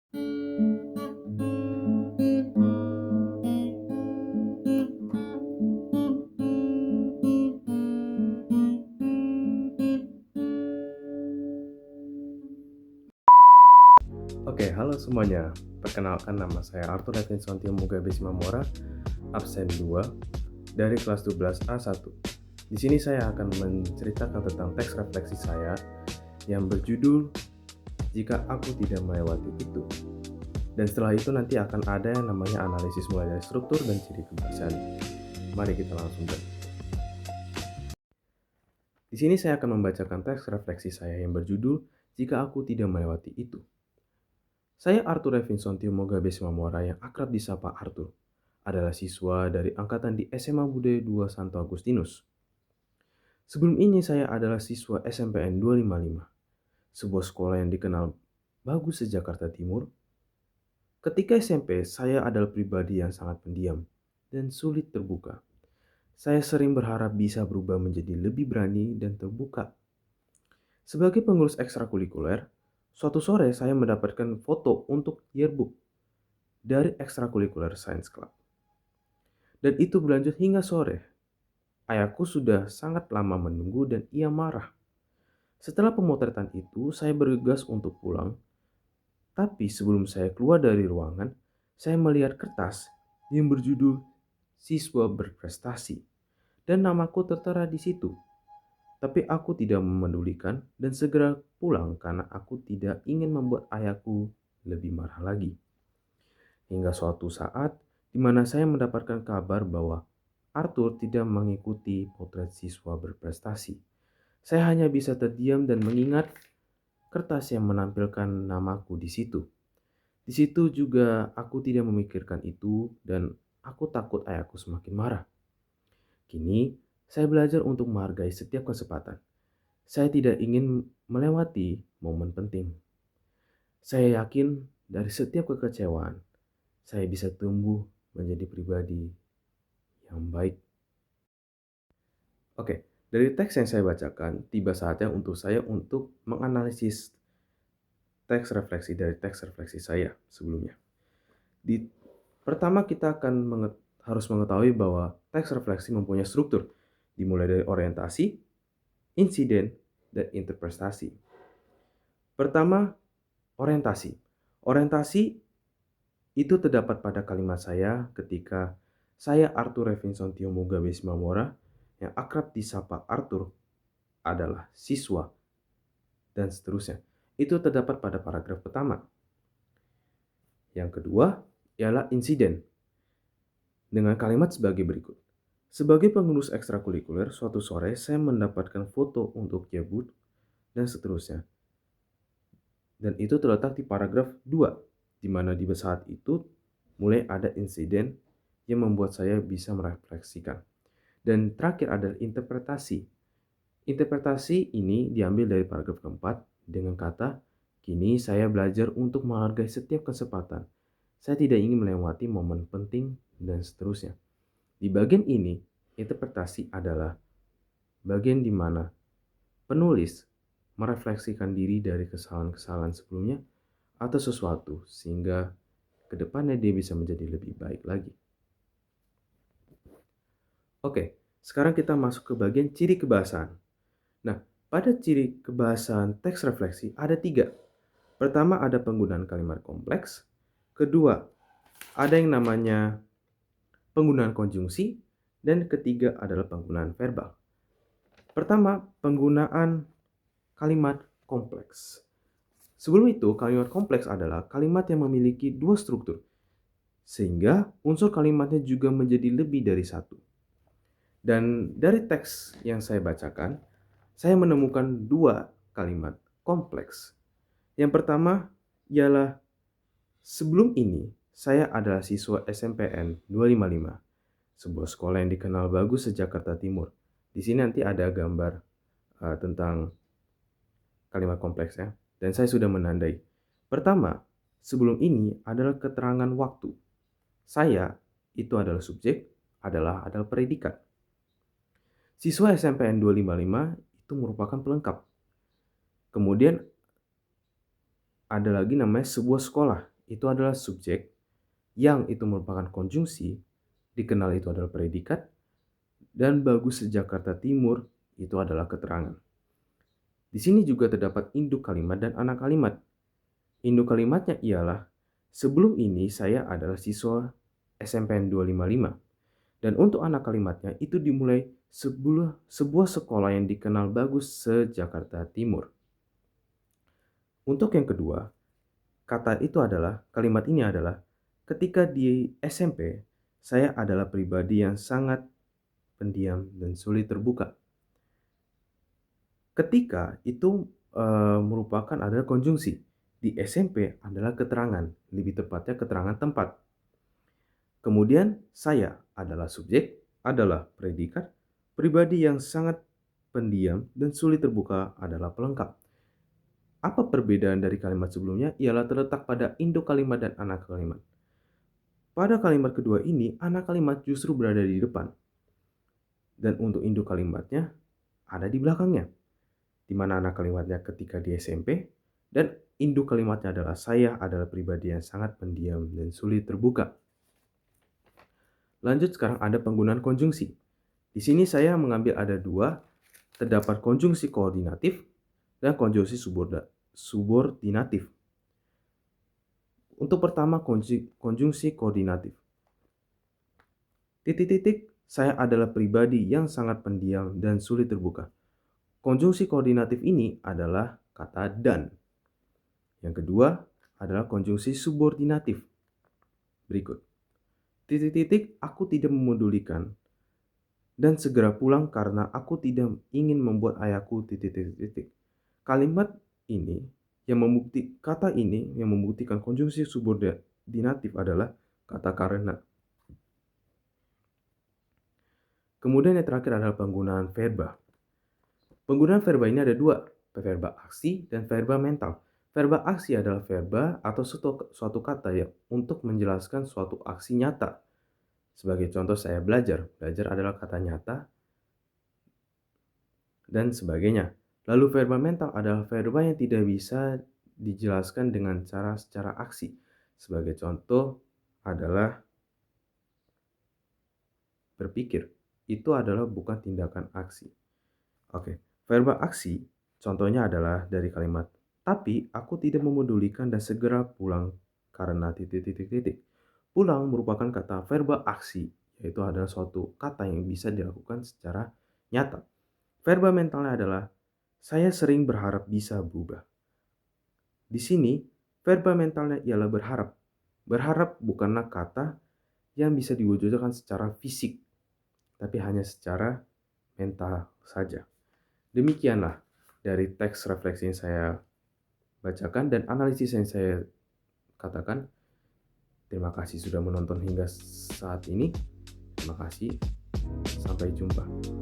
Oke, halo semuanya. Perkenalkan, nama saya Arthur Levinson Mugabe Simamora, absen 2 dari kelas 12A1. Di sini saya akan menceritakan tentang teks refleksi saya yang berjudul Jika Aku Tidak Melewati Itu. Dan setelah itu nanti akan ada yang namanya analisis mulai dari struktur dan ciri kebiasaan. Mari kita langsung mulai. Di sini saya akan membacakan teks refleksi saya yang berjudul Jika Aku Tidak Melewati Itu. Saya Arthur Levinson Mugabe Simamora yang akrab disapa Arthur, adalah siswa dari angkatan di SMA Budaya 2 Santo Agustinus. Sebelum ini saya adalah siswa SMPN 255, sebuah sekolah yang dikenal bagus sejak Jakarta Timur. Ketika SMP, saya adalah pribadi yang sangat pendiam dan sulit terbuka. Saya sering berharap bisa berubah menjadi lebih berani dan terbuka. Sebagai pengurus ekstrakurikuler, suatu sore saya mendapatkan foto untuk yearbook dari ekstrakurikuler Science Club. Dan itu berlanjut hingga sore. Ayahku sudah sangat lama menunggu dan ia marah. Setelah pemotretan itu, saya bergegas untuk pulang. Tapi sebelum saya keluar dari ruangan, saya melihat kertas yang berjudul Siswa Berprestasi. Dan namaku tertera di situ. Tapi aku tidak memedulikan dan segera pulang karena aku tidak ingin membuat ayahku lebih marah lagi. Hingga suatu saat di mana saya mendapatkan kabar bahwa Arthur tidak mengikuti potret siswa berprestasi. Saya hanya bisa terdiam dan mengingat kertas yang menampilkan namaku di situ. Di situ juga aku tidak memikirkan itu dan aku takut ayahku semakin marah. Kini, saya belajar untuk menghargai setiap kesempatan. Saya tidak ingin melewati momen penting. Saya yakin dari setiap kekecewaan, saya bisa tumbuh menjadi pribadi yang baik. Oke, dari teks yang saya bacakan, tiba saatnya untuk saya untuk menganalisis teks refleksi dari teks refleksi saya sebelumnya. Pertama kita akan harus mengetahui bahwa teks refleksi mempunyai struktur, dimulai dari orientasi, insiden, dan interpretasi. Pertama, orientasi. Orientasi itu terdapat pada kalimat saya ketika saya Arthur Levinson Mugabe Simamora yang akrab disapa Arthur adalah siswa dan seterusnya. Itu terdapat pada paragraf pertama. Yang kedua ialah insiden dengan kalimat sebagai berikut. Sebagai pengurus ekstrakurikuler, suatu sore saya mendapatkan foto untuk yearbook dan seterusnya. Dan itu terletak di paragraf 2, di mana di saat itu mulai ada insiden yang membuat saya bisa merefleksikan. Dan terakhir adalah interpretasi. Interpretasi ini diambil dari paragraf keempat dengan kata, kini saya belajar untuk menghargai setiap kesempatan. Saya tidak ingin melewati momen penting dan seterusnya. Di bagian ini, interpretasi adalah bagian di mana penulis merefleksikan diri dari kesalahan-kesalahan sebelumnya atau sesuatu sehingga kedepannya dia bisa menjadi lebih baik lagi. Oke, sekarang kita masuk ke bagian ciri kebahasaan. Nah, pada ciri kebahasaan teks refleksi ada 3. Pertama ada penggunaan kalimat kompleks. Kedua, ada yang namanya penggunaan konjungsi. Dan ketiga adalah penggunaan verbal. Pertama, penggunaan kalimat kompleks. Sebelum itu, kalimat kompleks adalah kalimat yang memiliki 2 struktur, sehingga unsur kalimatnya juga menjadi lebih dari 1. Dan dari teks yang saya bacakan, saya menemukan 2 kalimat kompleks. Yang pertama ialah sebelum ini saya adalah siswa SMPN 255, sebuah sekolah yang dikenal bagus sejak Jakarta Timur. Di sini nanti ada gambar tentang kalimat kompleks ya. Dan saya sudah menandai. Pertama, sebelum ini adalah keterangan waktu. Saya itu adalah subjek, adalah predikat. Siswa SMPN 255 itu merupakan pelengkap. Kemudian ada lagi namanya sebuah sekolah. itu adalah subjek, yang itu merupakan konjungsi, dikenal itu adalah predikat, dan bagus sejakarta timur itu adalah keterangan. Di sini juga terdapat induk kalimat dan anak kalimat. Induk kalimatnya ialah, sebelum ini saya adalah siswa SMPN 255. Dan untuk anak kalimatnya itu dimulai sebuah sekolah yang dikenal bagus se-Jakarta Timur. Untuk yang kedua, kalimat ini adalah, ketika di SMP, saya adalah pribadi yang sangat pendiam dan sulit terbuka. Ketika itu merupakan adalah konjungsi. Di SMP adalah keterangan, lebih tepatnya keterangan tempat. Kemudian saya adalah subjek, adalah predikat, pribadi yang sangat pendiam dan sulit terbuka adalah pelengkap. Apa perbedaan dari kalimat sebelumnya? Ialah terletak pada induk kalimat dan anak kalimat. Pada kalimat kedua ini, anak kalimat justru berada di depan. Dan untuk induk kalimatnya ada di belakangnya. Di mana anak kalimatnya ketika di SMP, dan induk kalimatnya adalah saya adalah pribadi yang sangat pendiam dan sulit terbuka. Lanjut sekarang ada penggunaan konjungsi. Di sini saya mengambil ada dua, terdapat konjungsi koordinatif dan konjungsi subordinatif. Untuk pertama konjungsi koordinatif. Titik-titik, saya adalah pribadi yang sangat pendiam dan sulit terbuka. Konjungsi koordinatif ini adalah kata dan. Yang kedua adalah konjungsi subordinatif. Berikut. Titik-titik, aku tidak memedulikan dan segera pulang karena aku tidak ingin membuat ayahku titik-titik. Kalimat ini kata ini yang membuktikan konjungsi subordinatif adalah kata karena. Kemudian yang terakhir adalah penggunaan verba. Penggunaan verba ini ada dua, verba aksi dan verba mental. Verba aksi adalah verba atau suatu kata yang untuk menjelaskan suatu aksi nyata. Sebagai contoh saya belajar. Belajar adalah kata nyata dan sebagainya. Lalu verba mental adalah verba yang tidak bisa dijelaskan dengan secara aksi. Sebagai contoh adalah berpikir. Itu adalah bukan tindakan aksi. Oke, verba aksi contohnya adalah dari kalimat tapi aku tidak memedulikan dan segera pulang karena titik-titik. Pulang merupakan kata verba aksi, yaitu adalah suatu kata yang bisa dilakukan secara nyata. Verba mentalnya adalah saya sering berharap bisa berubah. Di sini verba mentalnya ialah berharap. Berharap bukanlah kata yang bisa diwujudkan secara fisik, tapi hanya secara mental saja. Demikianlah dari teks refleksi yang saya bacakan dan analisis yang saya katakan. Terima kasih sudah menonton hingga saat ini. Terima kasih. Sampai jumpa.